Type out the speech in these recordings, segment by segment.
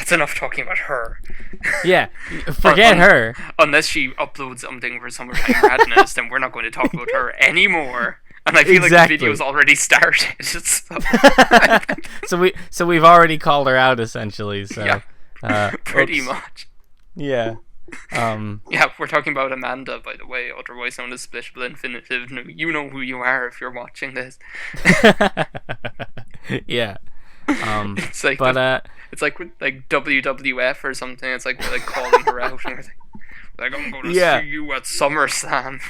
that's enough talking about her. Yeah, forget her. Unless she uploads something for Summertime Radness, then we're not going to talk about her anymore. And I feel like the video's already started. So we've already called her out essentially. So yeah, pretty much. Yeah. Yeah, we're talking about Amanda, by the way, otherwise known as Splishable Infinitive. You know who you are if you're watching this. Yeah. It's like it's like WWF or something. It's like we're like calling her out and we're like I'm going to see you at SummerSlam.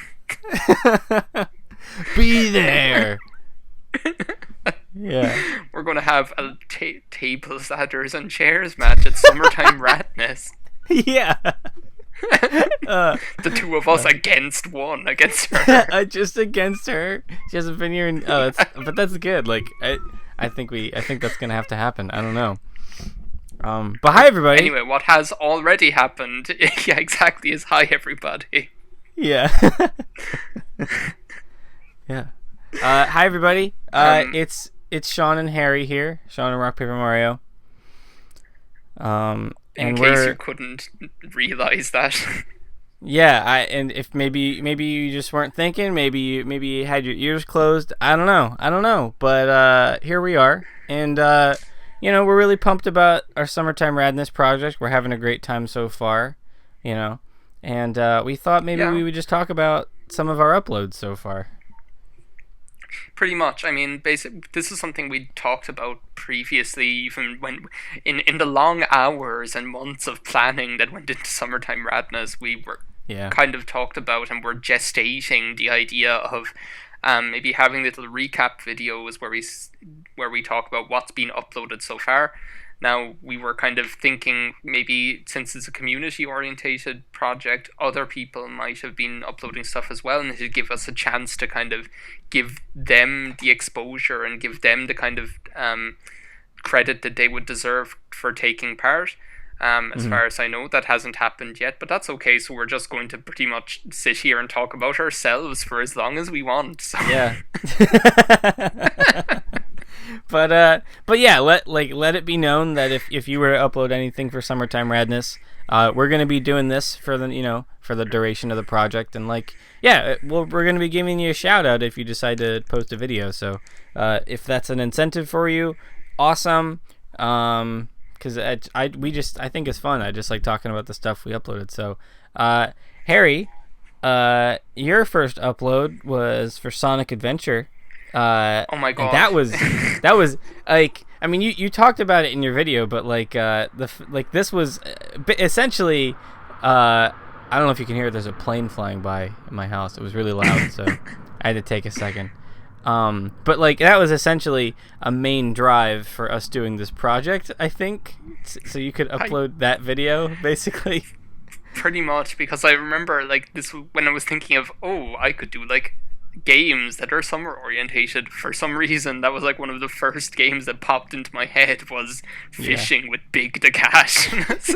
Be there. Yeah. We're going to have a tables, ladders, and chairs match at Summertime Radness. Yeah. The two of us against her. Just against her. She hasn't been here. But that's good. Like I think that's gonna have to happen. I don't know. But hi everybody. Anyway, what has already happened? Yeah, exactly. Is hi everybody. Yeah. Yeah. Hi everybody. It's Sean and Harry here. Sean and RockPaperMario. In case you couldn't realize that. Yeah, and if maybe you just weren't thinking, maybe you had your ears closed. I don't know. But here we are, and we're really pumped about our Summertime Radness project. We're having a great time so far, and we thought maybe we would just talk about some of our uploads so far. Pretty much. I mean, this is something we talked about previously, even when in the long hours and months of planning that went into Summertime Radness, we were kind of talked about and were gestating the idea of maybe having little recap videos where we talk about what's been uploaded so far. Now, we were kind of thinking maybe since it's a community-orientated project, other people might have been uploading stuff as well, and it would give us a chance to kind of give them the exposure and give them the kind of credit that they would deserve for taking part. As far as I know, that hasn't happened yet, but that's okay, so we're just going to pretty much sit here and talk about ourselves for as long as we want. So. Yeah. But yeah, let it be known that if you were to upload anything for Summertime Radness, we're gonna be doing this for the duration of the project, and we're gonna be giving you a shout out if you decide to post a video. So if that's an incentive for you, awesome. Because I think it's fun. I just like talking about the stuff we uploaded. So Harry, your first upload was for Sonic Adventure. Oh my god! That was like, I mean, you talked about it in your video, but this was essentially I don't know if you can hear it. There's a plane flying by in my house. It was really loud, so I had to take a second. But that was essentially a main drive for us doing this project, I think. So you could upload that video, basically. Pretty much, because I remember this when I was thinking of I could do games that are summer orientated. For some reason, that was one of the first games that popped into my head was fishing with Big the Cat. It's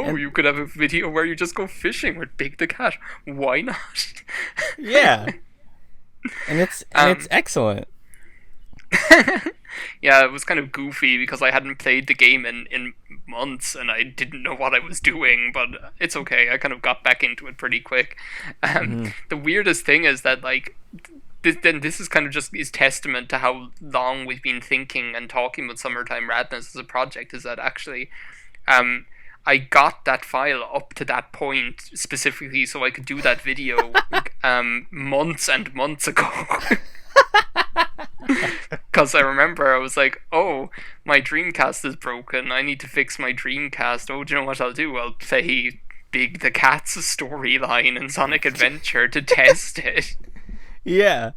you could have a video where you just go fishing with Big the Cat. Why not? Yeah. And it's excellent. Yeah, it was kind of goofy because I hadn't played the game in months and I didn't know what I was doing, but it's okay. I kind of got back into it pretty quick. The weirdest thing is that this is kind of just is testament to how long we've been thinking and talking about Summertime Radness as a project, is that actually I got that file up to that point specifically so I could do that video months and months ago. Because I remember I was like, my Dreamcast is broken. I need to fix my Dreamcast. Do you know what I'll do? I'll play Big the Cat's storyline in Sonic Adventure to test it. Yeah.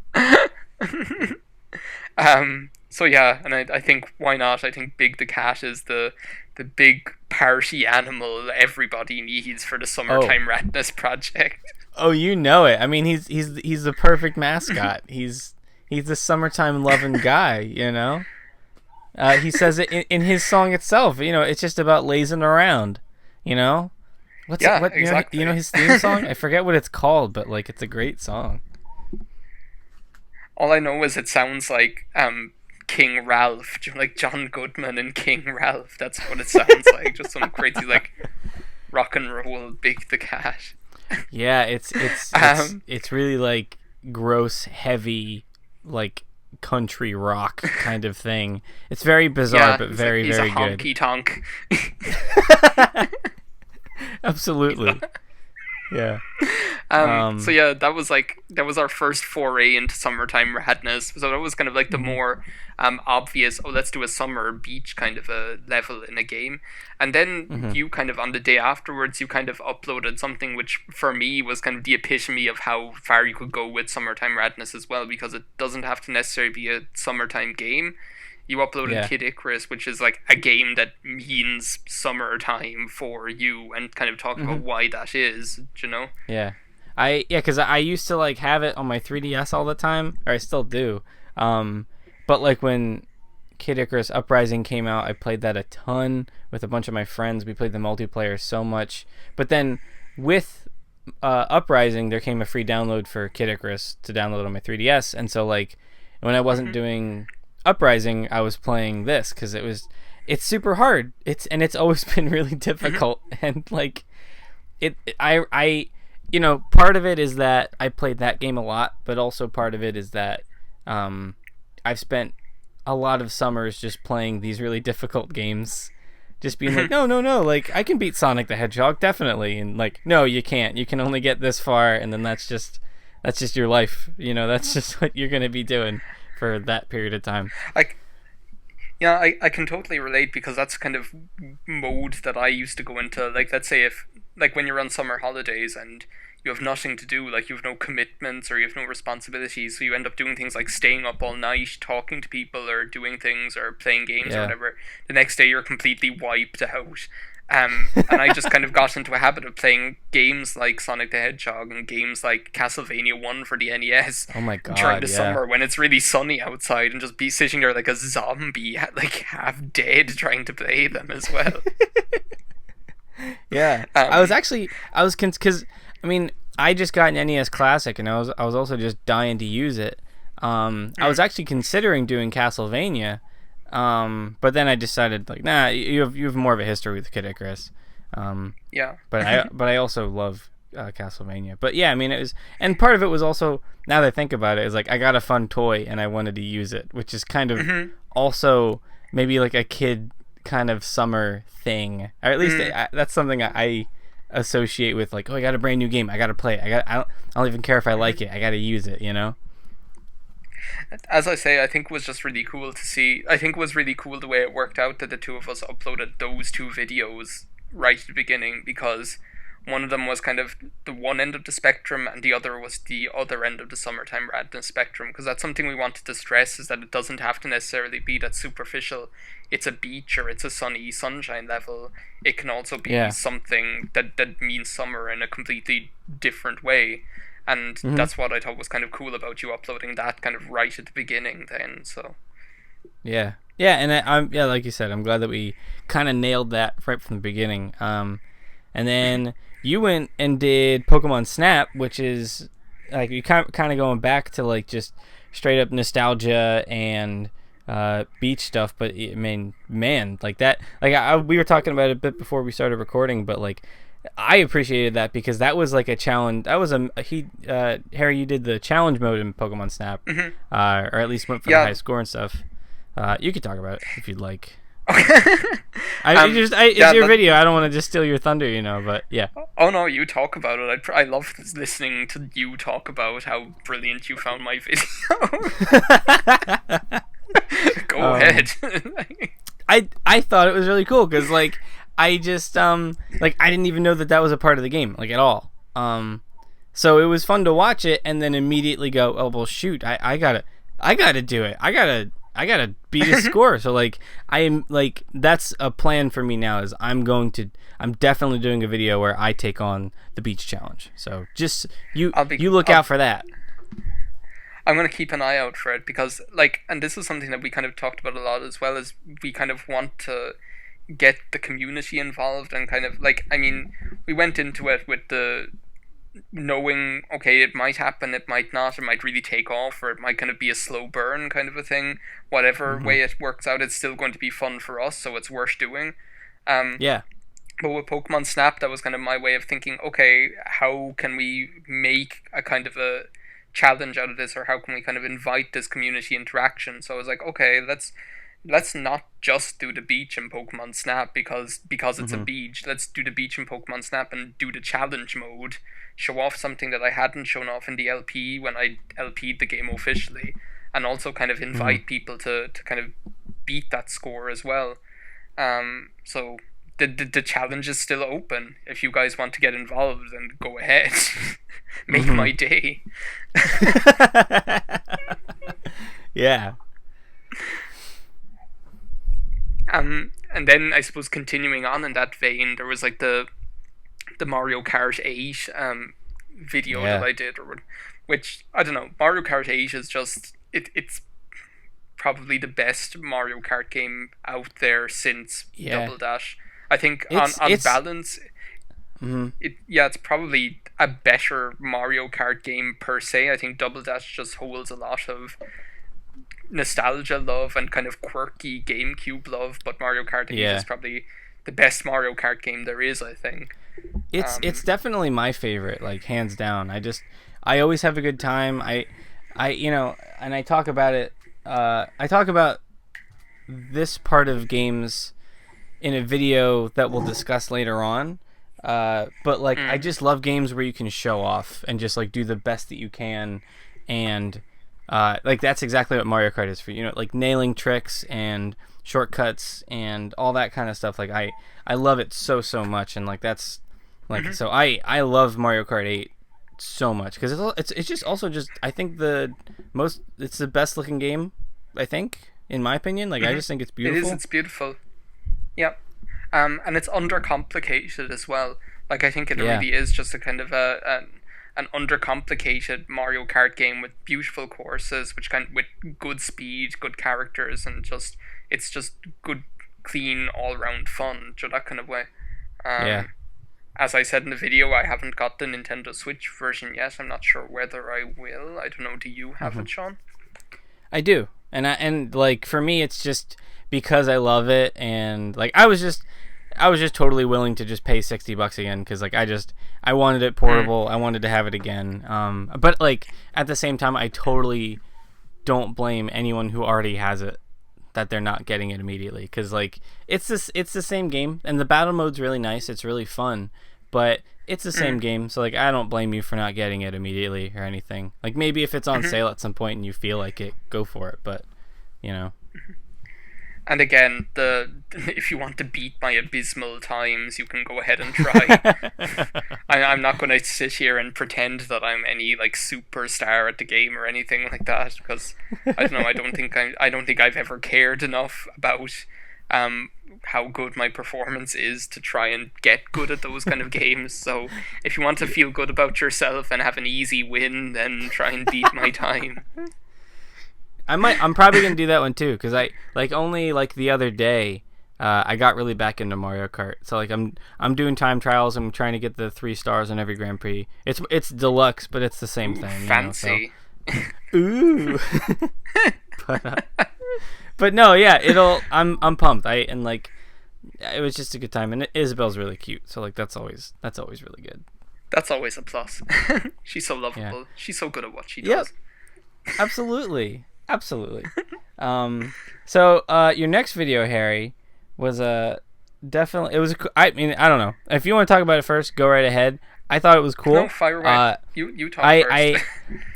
So yeah, and I think why not? I think Big the Cat is the big party animal everybody needs for the Summertime Radness project. Oh, you know it. I mean, he's the perfect mascot. He's the summertime loving guy, He says it in his song itself. It's just about lazing around. Exactly. His theme song? I forget what it's called, but it's a great song. All I know is it sounds like King Ralph, like John Goodman and King Ralph. That's what it sounds like. Just some crazy like rock and roll Big the Cat. Yeah, it's really like gross, heavy, like country rock kind of thing. It's very bizarre, but very, he's very a good. honky tonk. Absolutely. Yeah. So yeah, that was our first foray into Summertime Radness. So that was kind of like the more obvious, let's do a summer beach kind of a level in a game. And then you kind of on the day afterwards, you kind of uploaded something which for me was kind of the epitome of how far you could go with Summertime Radness as well, because it doesn't have to necessarily be a summertime game. You uploaded Kid Icarus, which is like a game that means summertime for you, and kind of talk about why that is, you know? Yeah. Because I used to like have it on my 3DS all the time, or I still do. But like when Kid Icarus Uprising came out, I played that a ton with a bunch of my friends. We played the multiplayer so much. But then with Uprising, there came a free download for Kid Icarus to download on my 3DS, and so like when I wasn't doing Uprising, I was playing this because it's super hard. It's always been really difficult, and like I part of it is that I played that game a lot, but also part of it is that I've spent a lot of summers just playing these really difficult games, just being like, no, like I can beat Sonic the Hedgehog definitely, and like no, you can't. You can only get this far, and then that's just your life. That's just what you're gonna be doing for that period of time. I can totally relate, because that's kind of mode that I used to go into. Like, let's say if, like, when you're on summer holidays and you have nothing to do, like you have no commitments or you have no responsibilities, so you end up doing things like staying up all night, talking to people, or doing things, or playing games or whatever. The next day you're completely wiped out. And I just kind of got into a habit of playing games like Sonic the Hedgehog and games like Castlevania 1 for the NES during the summer when it's really sunny outside, and just be sitting there like a zombie, like half dead, trying to play them as well. Yeah. Because I mean, I just got an NES Classic, and I was also just dying to use it. I was actually considering doing Castlevania, but then I decided, like, nah, you have more of a history with Kid Icarus. But I also love Castlevania. But yeah, I mean, it was, and part of it was also, now that I think about it, is like I got a fun toy and I wanted to use it, which is kind of also maybe like a kid kind of summer thing, or at least that's something I associate with, like, oh, I got a brand new game, I got to play it. I don't even care if I like it, I got to use it, As I say, I think it was just really cool to see. I think it was really cool the way it worked out that the two of us uploaded those two videos right at the beginning, because one of them was kind of the one end of the spectrum and the other was the other end of the Summertime Radness spectrum, because that's something we wanted to stress, is that it doesn't have to necessarily be that superficial, it's a beach or it's a sunny sunshine level. It can also be something that means summer in a completely different way. And that's what I thought was kind of cool about you uploading that kind of right at the beginning then, so. Yeah, and I'm like you said, I'm glad that we kind of nailed that right from the beginning. And then you went and did Pokemon Snap, which is, like, you kind of going back to, like, just straight up nostalgia and beach stuff, but I mean, man, like that, like we were talking about it a bit before we started recording, but like I appreciated that because that was like a challenge. That was Harry, you did the challenge mode in Pokemon Snap, or at least went for the high score and stuff. You could talk about it if you'd like. It's your video. I don't want to just steal your thunder, but yeah. Oh no, you talk about it. I love listening to you talk about how brilliant you found my video. Go ahead. I thought it was really cool because like I just like I didn't even know that was a part of the game, like, at all. So it was fun to watch it and then immediately go, oh well, shoot, I gotta do it. I gotta beat his score. So like I'm like, that's a plan for me now, is I'm definitely doing a video where I take on the beach challenge. So just you look out for that. I'm going to keep an eye out for it because, like, and this is something that we kind of talked about a lot, as well as we kind of want to get the community involved and kind of, like, I mean, we went into it with the knowing, okay, it might happen, it might not, it might really take off, or it might kind of be a slow burn kind of a thing. Whatever Hmm. way it works out, it's still going to be fun for us, so it's worth doing. Um, Yeah. but with Pokemon Snap, that was kind of my way of thinking, okay, how can we make a kind of a challenge out of this, or how can we kind of invite this community interaction? So I was like, okay, let's not just do the beach in Pokemon Snap because it's a Hmm. beach. Let's do the beach in Pokemon Snap and do the challenge mode. Show off something that I hadn't shown off in the LP when I LP'd the game officially, and also kind of Hmm. invite people to kind of beat that score as well. So the challenge is still open. If you guys want to get involved, then go ahead. Make Hmm. my day. Yeah. And then I suppose continuing on in that vein, there was like the Mario Kart 8 video that Yeah. I did, which I don't know. Mario Kart 8 is just it's probably the best Mario Kart game out there since Yeah. Double Dash. I think It's on it's. balance, Mhm. it's probably a better Mario Kart game per se. I think Double Dash just holds a lot of nostalgia love and kind of quirky GameCube love, but Mario Kart 8 is Yeah. probably the best Mario Kart game there is, I think. It's Um, definitely my favorite, like hands down. I always have a good time. And I talk about it. I talk about this part of games in a video that we'll discuss later on. But like, I mm, just love games where you can show off and just like do the best that you can, and like that's exactly what Mario Kart is for you. You know, like nailing tricks and shortcuts and all that kind of stuff. Like I love it so much, and like that's like mhm. so I love Mario Kart 8 so much because it's just also just I think it's the best looking game, I think, in my opinion. Like I Hmm. just think it's It is. beautiful. It's beautiful. Yeah. And it's undercomplicated as well. Like I think it Yeah. really is just a kind of an undercomplicated Mario Kart game with beautiful courses, which kind with good speed, good characters, and just it's just good, clean, all round fun. So that kind of way. Yeah. Um, as I said in the video, I haven't got the Nintendo Switch version yet. I'm not sure whether I will. I don't know. Do you have Hmm. it, Sean? I do, and like for me, it's just because I love it, and like I was just totally willing to just pay $60 again because like I wanted it Mm. portable, I wanted to have it again. But like at the same time, I totally don't blame anyone who already has it that they're not getting it immediately because like it's the same game and the battle mode's really nice, it's really fun, but it's the same Mm. game, so like I don't blame you for not getting it immediately or anything. Like maybe if it's on Mhm. sale at some point and you feel like it, go for it, but you know. And again, the if you want to beat my abysmal times, you can go ahead and try. I'm not going to sit here and pretend that I'm any like superstar at the game or anything like that because I don't know. I don't think I've ever cared enough about um how good my performance is to try and get good at those kind of games. So if you want to feel good about yourself and have an easy win, then try and beat my time. I'm probably gonna do that one too because I like only like the other day I got really back into Mario Kart. So like I'm doing time trials. I'm trying to get the 3 stars on every Grand Prix. It's deluxe, but it's the same Ooh, thing, you know. So fancy. ooh, but but no, yeah, I'm pumped. And like it was just a good time, and Isabel's really cute. So like that's always really good. That's always a plus. She's so Yeah. lovable. She's so good at what she Yep. does. Absolutely. Absolutely. So your next video, Harry, was definitely it was. I mean, I don't know if you want to talk about it first. Go right ahead. I thought it was No, cool. fire away. Uh, You talk I first. I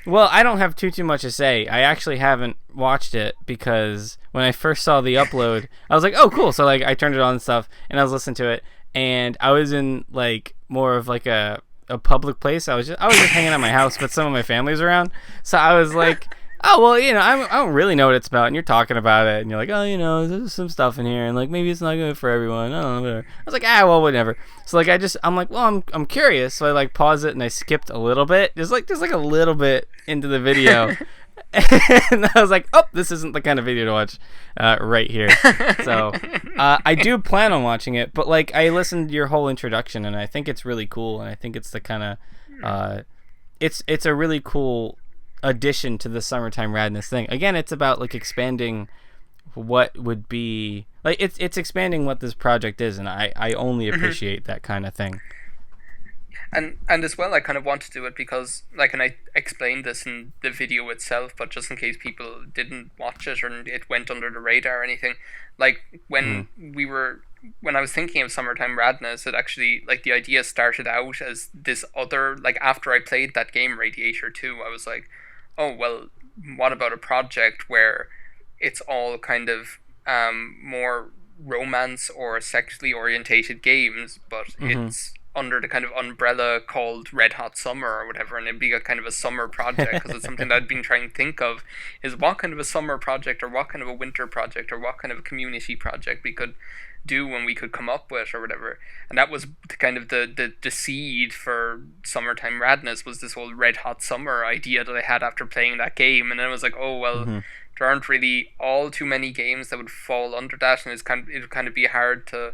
well, I don't have too much to say. I actually haven't watched it because when I first saw the upload, I was like, oh, cool. So like I turned it on and stuff, and I was listening to it, and I was in like more of like a public place. I was just hanging out at my house, but some of my family's around, so I was like, oh well, you know, I don't really know what it's about, and you're talking about it, and you're like, oh, you know, there's some stuff in here, and like maybe it's not good for everyone. I don't know, whatever. I was like, well, whatever. So like I'm like, well, I'm curious, so I like pause it and I skipped a little bit, just like a little bit into the video. And I was like, oh, this isn't the kind of video to watch right here. So I do plan on watching it, but like I listened to your whole introduction, and I think it's really cool, and I think it's the kind of It's a really cool addition to the Summertime Radness thing. Again, it's about like expanding what would be like it's expanding what this project is, and I only appreciate that kind of thing. And as well, I kind of want to do it because, like, and I explained this in the video itself, but just in case people didn't watch it or it went under the radar or anything, like when I was thinking of Summertime Radness, it actually, like, the idea started out as this other, like, after I played that game Radiator 2, I was like, oh well, what about a project where it's all kind of more romance or sexually orientated games, but it's under the kind of umbrella called Red Hot Summer or whatever, and it'd be a kind of a summer project, because it's something that I'd been trying to think of, is what kind of a summer project or what kind of a winter project or what kind of a community project we could do and we could come up with or whatever. And that was kind of the seed for Summertime Radness, was this whole Red Hot Summer idea that I had after playing that game. And then I was like, oh well, there aren't really all too many games that would fall under that, and it would kind of be hard to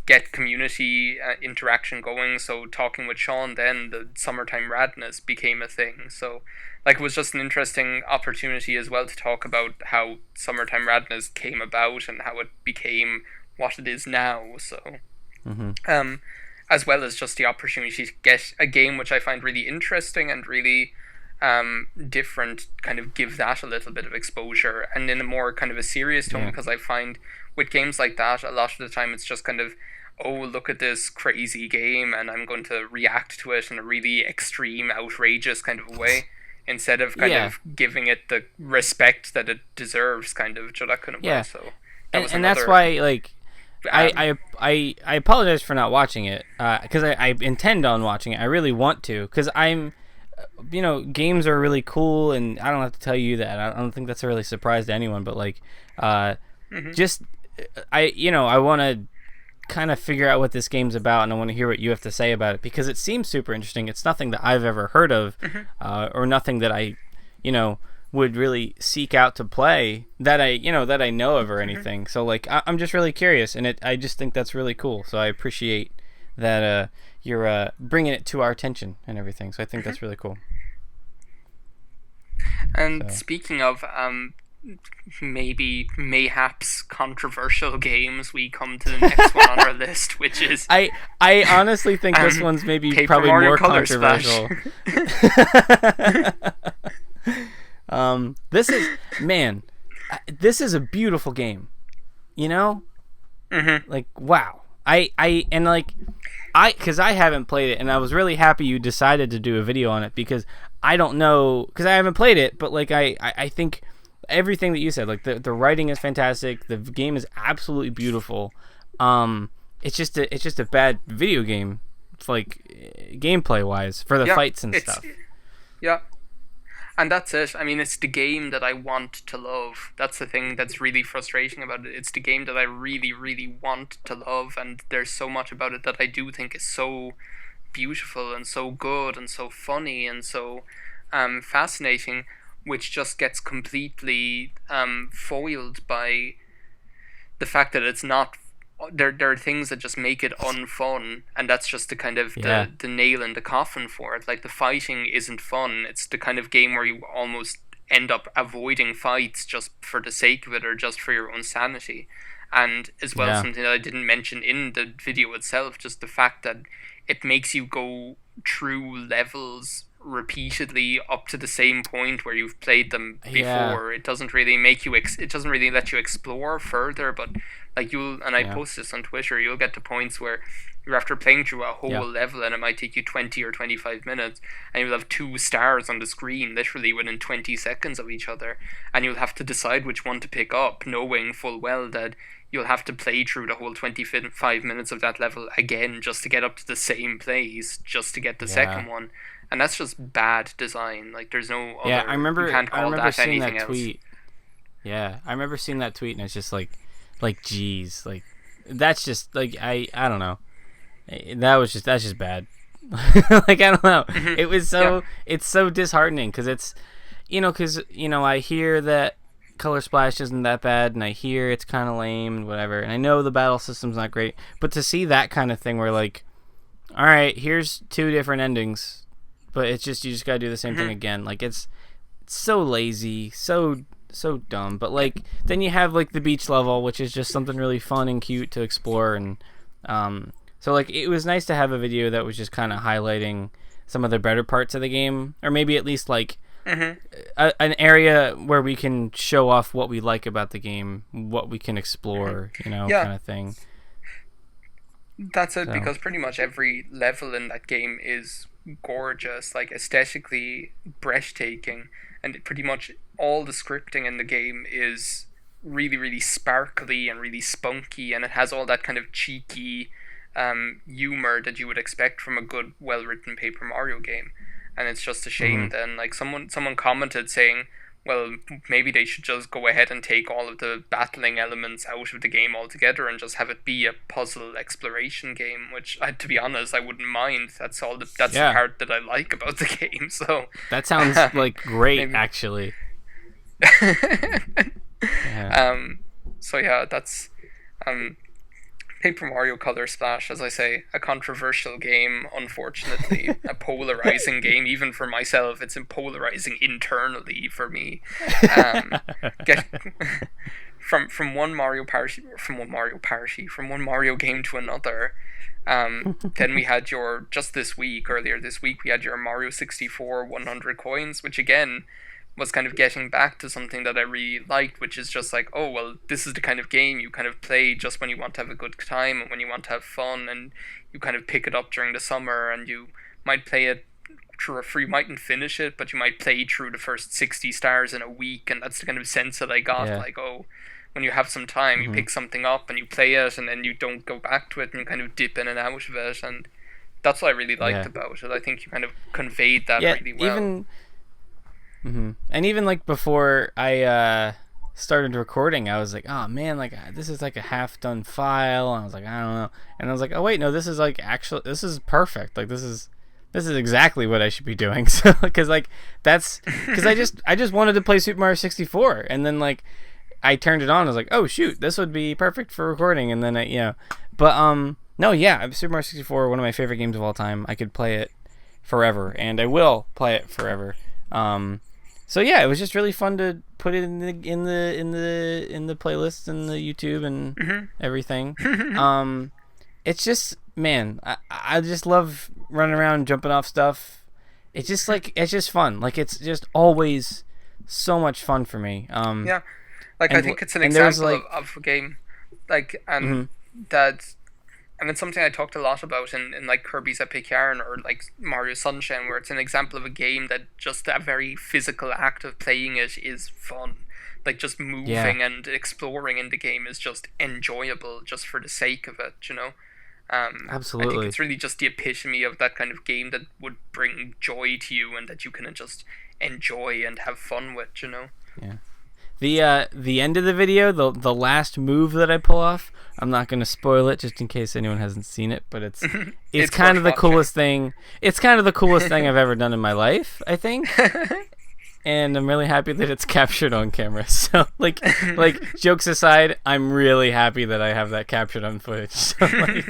get community interaction going. So talking with Sean, then the Summertime Radness became a thing. So, like, it was just an interesting opportunity as well to talk about how Summertime Radness came about and how it became what it is now. So, as well as just the opportunity to get a game which I find really interesting and really different, kind of give that a little bit of exposure, and in a more kind of a serious tone, because I find with games like that, a lot of the time it's just kind of, oh, look at this crazy game and I'm going to react to it in a really extreme, outrageous kind of way, instead of kind of giving it the respect that it deserves, kind of, to that kind of way. So and that's why, like, I apologize for not watching it, because I intend on watching it. I really want to, because I'm, games are really cool, and I don't have to tell you that. I don't think that's a really surprise to anyone, but like, just I want to kind of figure out what this game's about, and I want to hear what you have to say about it, because it seems super interesting. It's nothing that I've ever heard of, or nothing that I, would really seek out to play, that I know of or anything. So like, I'm just really curious, and I just think that's really cool. So I appreciate that you're bringing it to our attention and everything. So I think that's really cool. And speaking of mayhaps controversial games, we come to the next one on our list, which is I honestly think this one's probably Mario more Color controversial. This is a beautiful game, like, wow. Because I haven't played it, and I was really happy you decided to do a video on it, because I don't know, because I haven't played it, but like I think everything that you said, like the writing is fantastic, the game is absolutely beautiful. It's just a bad video game, like gameplay wise, for the fights and stuff. Yeah. And that's it. I mean, it's the game that I want to love. That's the thing that's really frustrating about it. It's the game that I really, really want to love, and there's so much about it that I do think is so beautiful and so good and so funny and so fascinating, which just gets completely foiled by the fact that it's not. There are things that just make it unfun, and that's just the kind of the nail in the coffin for it. Like, the fighting isn't fun. It's the kind of game where you almost end up avoiding fights just for the sake of it, or just for your own sanity. And as well, something that I didn't mention in the video itself, just the fact that it makes you go through levels repeatedly up to the same point where you've played them before. It doesn't really make you it doesn't really let you explore further, but like I post this on Twitter, you'll get to points where you're after playing through a whole level, and it might take you 20 or 25 minutes, and you'll have 2 stars on the screen literally within 20 seconds of each other, and you'll have to decide which one to pick up, knowing full well that you'll have to play through the whole 25 minutes of that level again just to get up to the same place, just to get the second one. And that's just bad design. Like, there's no other... Yeah, I remember seeing that else. tweet. Yeah, I remember seeing that tweet, and it's just like, geez, like, that's just, like, I don't know. That's just bad. Like, I don't know. It was so, it's so disheartening, because it's, I hear that Color Splash isn't that bad, and I hear it's kind of lame and whatever, and I know the battle system's not great, but to see that kind of thing where, like, all right, here's two different endings, but it's just you just gotta do the same thing again. Like it's so lazy, so dumb. But like then you have like the beach level, which is just something really fun and cute to explore, and so like it was nice to have a video that was just kind of highlighting some of the better parts of the game, or maybe at least like an area where we can show off what we like about the game, what we can explore, kind of thing. That's it, because pretty much every level in that game is gorgeous, like aesthetically breathtaking, and pretty much all the scripting in the game is really, really sparkly and really spunky, and it has all that kind of cheeky humor that you would expect from a good, well-written Paper Mario game. And it's just a shame then, like someone commented saying, well, maybe they should just go ahead and take all of the battling elements out of the game altogether and just have it be a puzzle exploration game, which, to be honest, I wouldn't mind. That's the part that I like about the game. So that sounds like great, actually. So yeah, that's Paper Mario Color Splash, as I say, a controversial game, unfortunately, a polarizing game, even for myself. It's polarizing internally for me. From one Mario game to another. Then we had earlier this week, we had your Mario 64 100 coins, which again was kind of getting back to something that I really liked, which is just like, oh, well, this is the kind of game you kind of play just when you want to have a good time and when you want to have fun, and you kind of pick it up during the summer, and you might play it you mightn't finish it, but you might play through the first 60 stars in a week, and that's the kind of sense that I got, like, oh, when you have some time, you pick something up and you play it, and then you don't go back to it, and you kind of dip in and out of it, and that's what I really liked about it. I think you kind of conveyed that really well. And even like before I started recording, I was like, oh man, like this is like a half done file, and I was like, I don't know, and I was like, oh wait, no, this is like actually, this is perfect, like this is exactly what I should be doing. So because like that's because I just wanted to play Super Mario 64, and then like I turned it on, I was like, oh shoot, this would be perfect for recording, and then but no, yeah, Super Mario 64, one of my favorite games of all time. I could play it forever, and I will play it forever. So yeah, it was just really fun to put it in the playlist and the YouTube and everything. It's just, man, I just love running around and jumping off stuff. It's just like, it's just fun. Like it's just always so much fun for me. Yeah, like I think it's an example of a game, like that. And it's something I talked a lot about in like Kirby's Epic Yarn or like Mario Sunshine, where it's an example of a game that just that very physical act of playing it is fun. Like just moving and exploring in the game is just enjoyable just for the sake of it, Absolutely. I think it's really just the epitome of that kind of game that would bring joy to you and that you can just enjoy and have fun with, Yeah. The end of the video, the last move that I pull off, I'm not gonna spoil it just in case anyone hasn't seen it, but it's kind of the coolest thing. It's kind of the coolest thing I've ever done in my life, I think. And I'm really happy that it's captured on camera. So like jokes aside, I'm really happy that I have that captured on footage. So like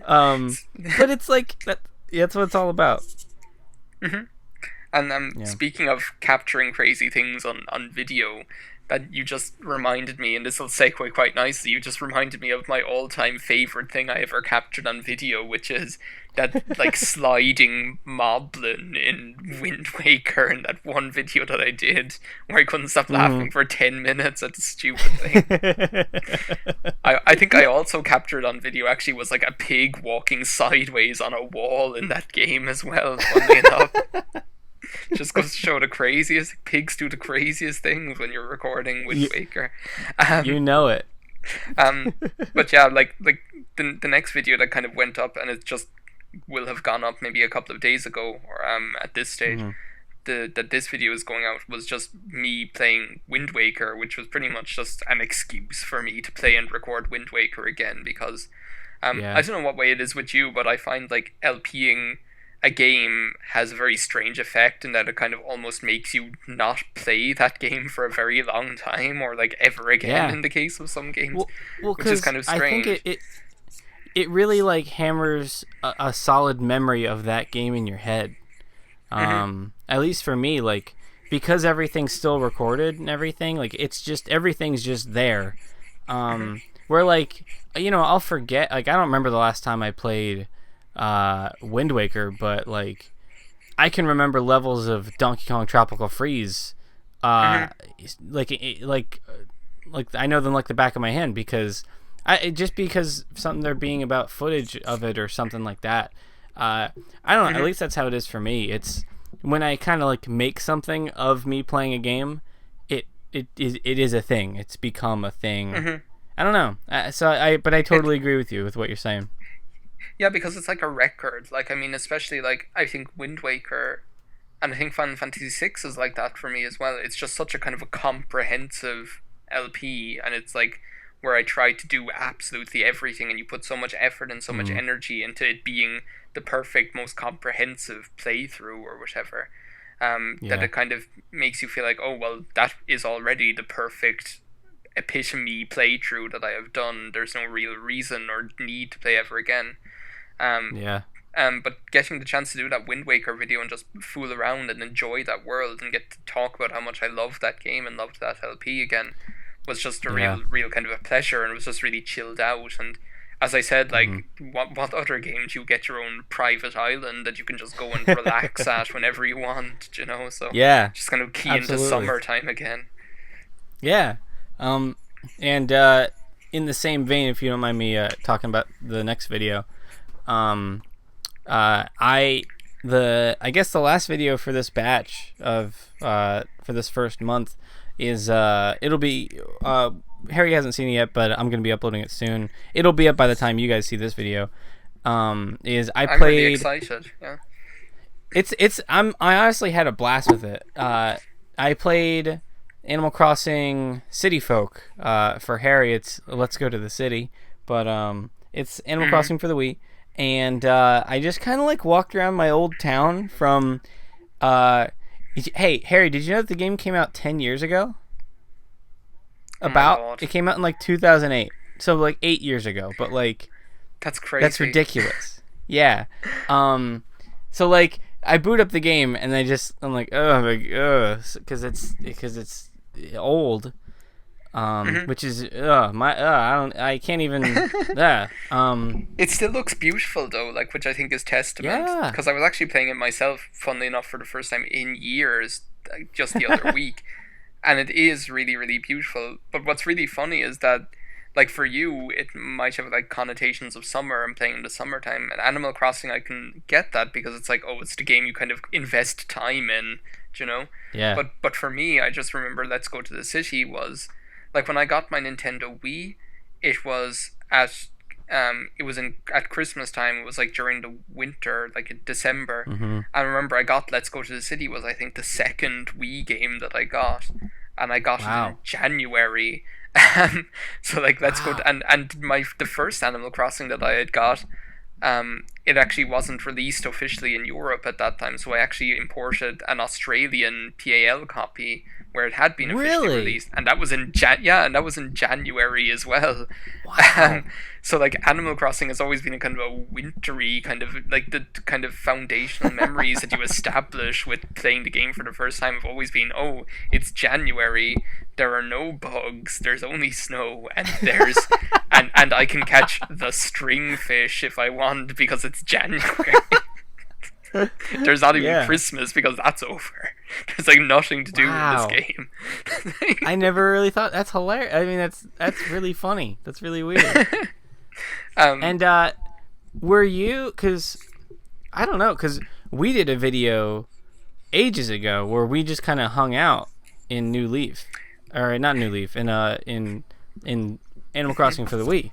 but it's like that's what it's all about. And speaking of capturing crazy things on video, that you just reminded me, and this will segue quite nicely, you just reminded me of my all-time favorite thing I ever captured on video, which is that like sliding moblin in Wind Waker, in that one video that I did where I couldn't stop laughing for 10 minutes at the stupid thing. I think I also captured on video actually was like a pig walking sideways on a wall in that game as well, funnily enough. Just goes to show the craziest pigs do the craziest things when you're recording Wind Waker. You know it. But yeah, like the next video that kind of went up, and it just will have gone up maybe a couple of days ago, or at this stage, that this video is going out was just me playing Wind Waker, which was pretty much just an excuse for me to play and record Wind Waker again, because I don't know what way it is with you, but I find like LPing a game has a very strange effect in that it kind of almost makes you not play that game for a very long time, or like ever again in the case of some games, which is kind of strange. I think it really like hammers a solid memory of that game in your head. At least for me, like, because everything's still recorded and everything, like, it's just, everything's just there. Where, like, I'll forget, like, I don't remember the last time I played Wind Waker, but, like, I can remember levels of Donkey Kong Tropical Freeze, like I know them like the back of my hand, because just because something there being about footage of it or something like that. I don't know. At least that's how it is for me. It's when I kind of like make something of me playing a game, it is a thing. It's become a thing. I don't know. But I totally agree with you with what you're saying. Yeah, because it's like a record. Like, I mean, especially like I think Wind Waker, and I think Final Fantasy VI is like that for me as well. It's just such a kind of a comprehensive LP, and it's like where I try to do absolutely everything, and you put so much effort and so much energy into it being the perfect, most comprehensive playthrough or whatever. That it kind of makes you feel like, oh well, that is already the perfect epitome playthrough that I have done. There's no real reason or need to play ever again. But getting the chance to do that Wind Waker video and just fool around and enjoy that world and get to talk about how much I loved that game and loved that LP again was just a real kind of a pleasure, and it was just really chilled out. And as I said, like, what other game do you get your own private island that you can just go and relax at whenever you want, So just kind of key into summertime again. Yeah. And in the same vein, if you don't mind me talking about the next video, I guess the last video for this batch of for this first month is it'll be Harry hasn't seen it yet, but I'm gonna be uploading it soon. It'll be up by the time you guys see this video. I'm really excited. Yeah. I honestly had a blast with it. I played Animal Crossing City Folk. For Harry, it's Let's Go to the City, but it's Animal Crossing for the Wii, and I just kind of like walked around my old town from. Hey, Harry, did you know that the game came out 10 years ago? It came out in like 2008, so like 8 years ago. But like, that's crazy. That's ridiculous. Yeah. So like, I boot up the game and I'm like, because it's old. Which is I can't even. It still looks beautiful though, like, which I think is testament. Yeah. Because I was actually playing it myself, funnily enough, for the first time in years, just the other week, and it is really, really beautiful. But what's really funny is that, like, for you, it might have like connotations of summer and playing in the summertime. And Animal Crossing, I can get that because it's like, oh, it's the game you kind of invest time in, Yeah. But for me, I just remember Let's Go to the City was. Like, when I got my Nintendo Wii, it was at Christmas time. It was like during the winter, like in December. I remember I got Let's Go to the City was, I think, the second Wii game that I got, and I got it in January. So like, Let's Go and the first Animal Crossing that I had got, it actually wasn't released officially in Europe at that time. So I actually imported an Australian PAL copy where it had been officially released, and that was in January as well. Wow. So like, Animal Crossing has always been a kind of a wintry kind of like the kind of foundational memories that you establish with playing the game for the first time have always been, oh, it's January, there are no bugs, there's only snow, and there's and I can catch the stringfish if I want because it's January. There's not even Christmas because that's over. There's like nothing to do in this game. I never really thought. That's hilarious. I mean, that's really funny. That's really weird. And were you? Because I don't know. Because we did a video ages ago where we just kind of hung out in New Leaf, or not New Leaf, in Animal Crossing for the Wii.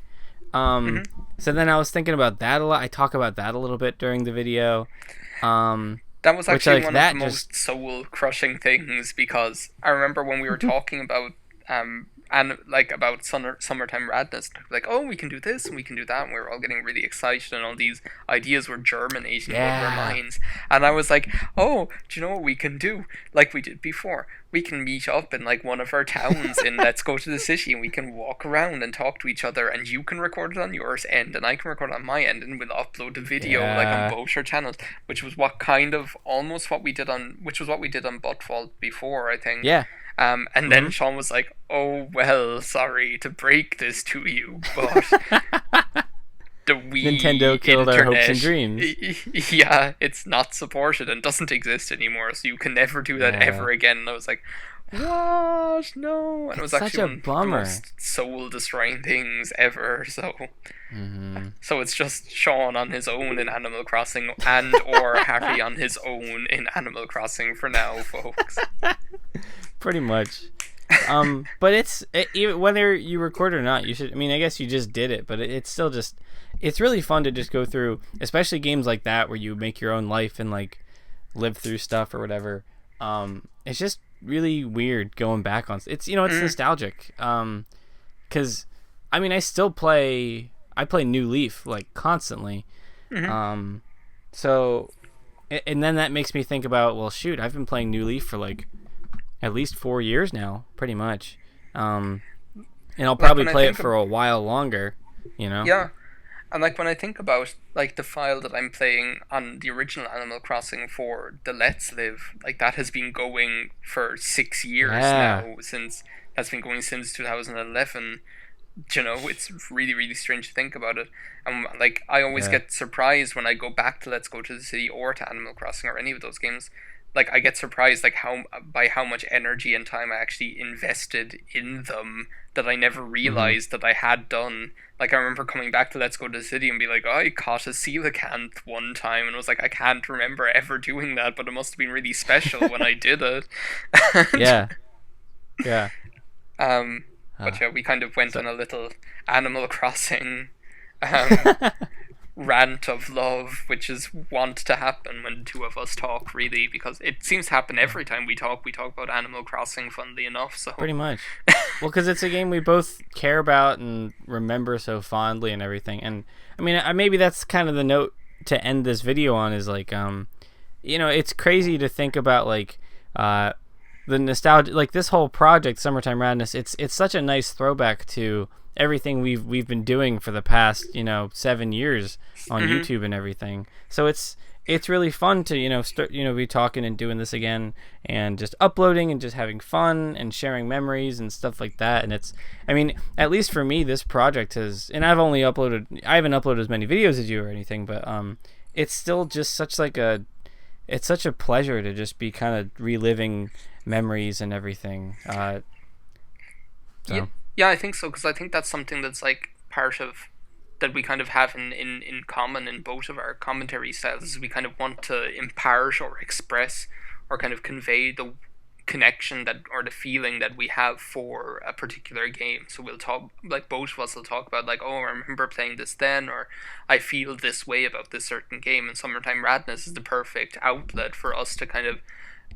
So then I was thinking about that a lot. I talk about that a little bit during the video. That was actually one of the most soul-crushing things, because I remember when we were talking about and like about Summertime Radness, like, oh, we can do this and we can do that, and we were all getting really excited, and all these ideas were germinating out of our Yeah. minds. And I was like, oh, do you know what we can do? Like we did before, we can meet up in like one of our towns in Let's Go to the City, and we can walk around and talk to each other, and you can record it on yours end, and I can record it on my end, and we'll upload the video like on Yeah. both our channels, which was what we did on Buttfault before, I think. Yeah. And then Sean was like, "Oh well, sorry to break this to you, but the Wii Nintendo killed our hopes and internet, dreams. yeah, it's not supported and doesn't exist anymore, so you can never do that Yeah. ever again." And I was like, "What? No!" And it was It's actually such a one of the bummer. most soul-destroying things ever. So, Mm-hmm. so it's just Sean on his own in Animal Crossing, and or Harry on his own in Animal Crossing for now, folks. Pretty much. But even whether you record or not, you should. I mean, I guess you just did it, but it's still just. It's really fun to just go through, especially games like that where you make your own life and like live through stuff or whatever. It's just really weird going back on. It's it's nostalgic. Because I mean, I still play. I play New Leaf like constantly. So, and then that makes me think about, well, shoot, I've been playing New Leaf for like at least 4 years now, pretty much. And I'll probably play it for a while longer, you know? Yeah. And like when I think about like the file that I'm playing on the original Animal Crossing for the Let's Live, like that has been going for 6 years now, since that's been going since 2011. You know, it's really, really strange to think about it. And like I always get surprised when I go back to Let's Go to the City or to Animal Crossing or any of those games. Like I get surprised like how much energy and time I actually invested in them that I never realized that I had done. Like I remember coming back to Let's Go to the City and be like, oh, I caught a coelacanth one time, and I was like, I can't remember ever doing that, but it must have been really special when I did it. Yeah. Yeah. But yeah, we kind of went on a little Animal Crossing rant of love, which is wont to happen when the two of us talk, really, because it seems to happen every time we talk. We talk about Animal Crossing, funnily enough. So pretty much. Well, because it's a game we both care about and remember so fondly and everything. And I mean, maybe that's kind of the note to end this video on, is like, it's crazy to think about like the nostalgia, like this whole project, Summertime Radness. It's such a nice throwback to everything we've been doing for the past 7 years on YouTube and everything. So it's really fun to start be talking and doing this again, and just uploading and just having fun and sharing memories and stuff like that. And I mean, at least for me, this project has, and I haven't uploaded as many videos as you or anything, but it's still just it's such a pleasure to just be kind of reliving memories and everything. Yeah, I think so, because I think that's something that's like part of that we kind of have in common in both of our commentary styles, is we kind of want to impart or express or kind of convey the connection that, or the feeling that we have for a particular game. So we'll talk, like both of us will talk about like, oh, I remember playing this then, or I feel this way about this certain game. And Summertime Radness is the perfect outlet for us to kind of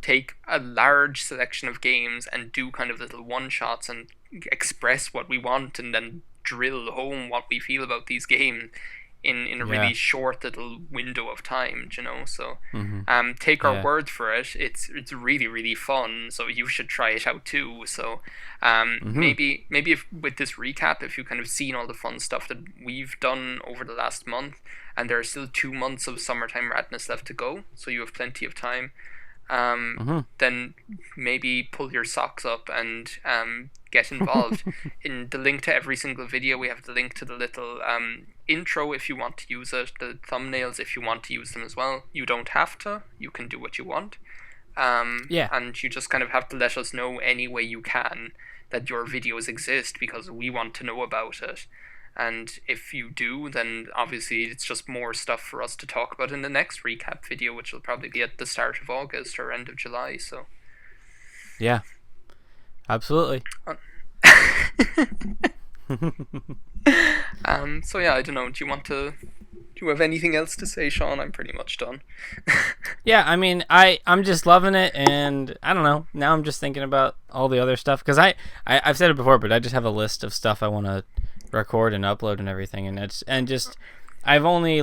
take a large selection of games and do kind of little one shots and express what we want, and then drill home what we feel about these games in a really short little window of time, so take our word for it. It's really, really fun, so you should try it out too. So maybe if with this recap, if you've kind of seen all the fun stuff that we've done over the last month, and there are still 2 months of Summertime Radness left to go, so you have plenty of time, then maybe pull your socks up and get involved. In the link to every single video, we have the link to the little intro if you want to use it, the thumbnails if you want to use them as well. You don't have to. You can do what you want. And you just kind of have to let us know any way you can that your videos exist, because we want to know about it. And if you do, then obviously it's just more stuff for us to talk about in the next recap video, which will probably be at the start of August or end of July. So yeah, absolutely. So yeah, I don't know. Do you want to you have anything else to say, Sean? I'm pretty much done. Yeah, I mean, I'm just loving it, and I don't know. Now I'm just thinking about all the other stuff because I've said it before, but I just have a list of stuff I want to record and upload and everything, and just I've only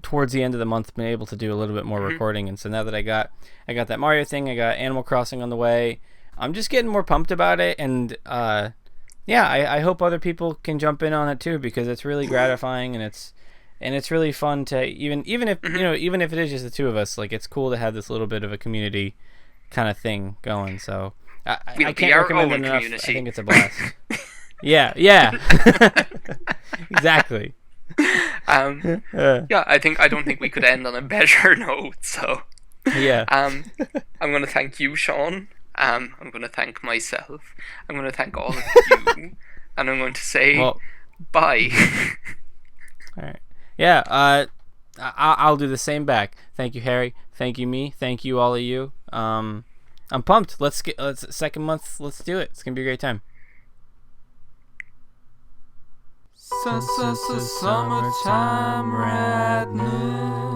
towards the end of the month been able to do a little bit more recording, and so now that I got that Mario thing, I got Animal Crossing on the way. I'm just getting more pumped about it, and yeah, I hope other people can jump in on it too because it's really gratifying and it's really fun to even if even if it is just the two of us, like it's cool to have this little bit of a community kind of thing going. So I can't recommend it enough. Community. I think it's a blast. yeah, exactly. Yeah, I don't think we could end on a better note. So yeah, I'm gonna thank you, Sean. I'm gonna thank myself. I'm gonna thank all of you, and I'm going to say bye. All right. Yeah. I'll do the same back. Thank you, Harry. Thank you, me. Thank you, all of you. I'm pumped. Let's second month. Let's do it. It's gonna be a great time. Summertime Radness.